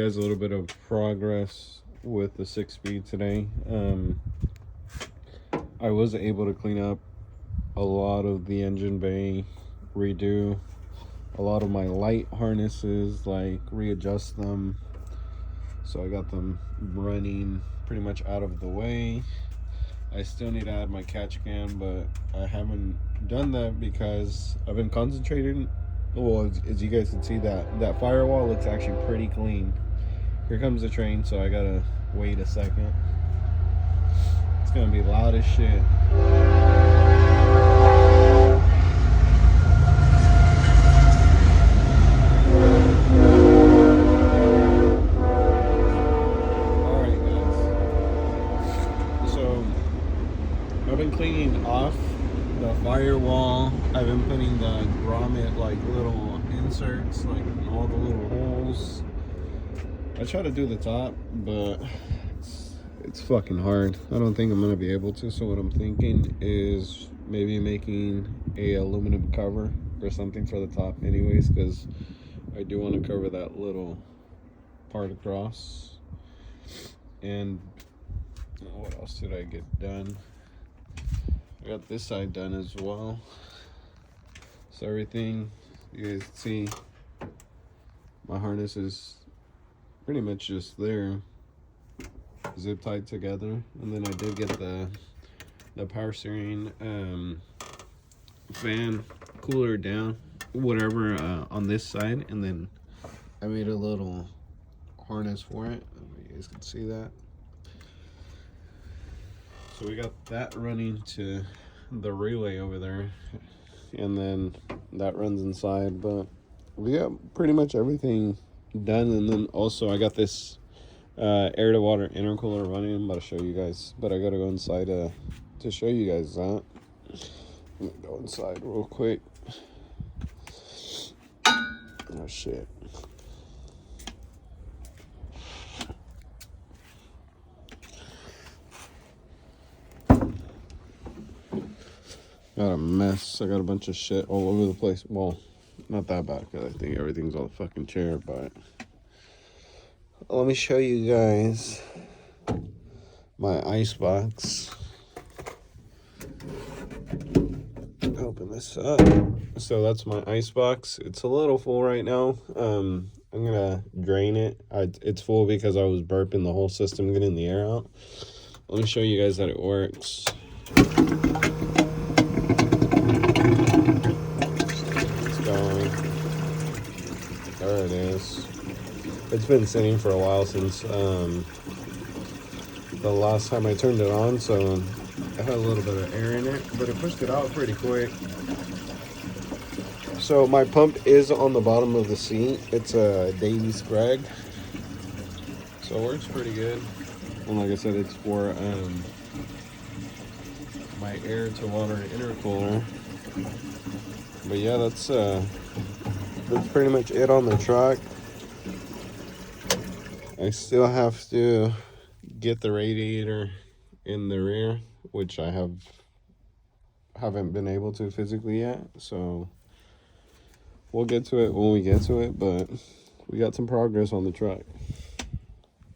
Guys, a little bit of progress with the 6-speed today. I was able to clean up a lot of the engine bay, redo a lot of my light harnesses, like readjust them, so I got them running pretty much out of the way. I still need to add my catch can, but I haven't done that because I've been concentrating. Well, as you guys can see, that firewall looks actually pretty clean. Here comes the train, so I gotta wait a second. It's gonna be loud as shit. Alright guys, so I've been cleaning off the firewall. I've been putting the grommet, like little inserts, like in all the little holes. I try to do the top, but it's fucking hard. I don't think I'm gonna be able to. So what I'm thinking is maybe making a aluminum cover or something for the top, anyways, because I do want to cover that little part across. And what else did I get done? I got this side done as well. So everything, you guys see, my harness is pretty much just there, zip tied together. And then I did get the power steering fan cooler down, whatever, on this side, and then I made a little harness for it. You guys can see that. So we got that running to the relay over there, and then that runs inside. But we got pretty much everything done. And then also I got this air to water intercooler running. I'm about to show you guys, but I gotta go inside to show you guys that. Let me go inside real quick. Oh shit. Got a mess. I got a bunch of shit all over the place. Well, not that bad, because I think everything's on the fucking chair, but let me show you guys my ice box. Open this up. So that's my ice box. It's a little full right now. I'm gonna drain it. It's full because I was burping the whole system, getting the air out. Let me show you guys that it works. There it is. It's been sitting for a while since the last time I turned it on, so I had a little bit of air in it, but it pushed it out pretty quick. So my pump is on the bottom of the seat. It's a Davy Sprague, so it works pretty good. And like I said, it's for my air to water intercooler. But yeah, that's pretty much it on the truck. I still have to get the radiator in the rear, which I haven't been able to physically yet. So we'll get to it when we get to it, but we got some progress on the truck.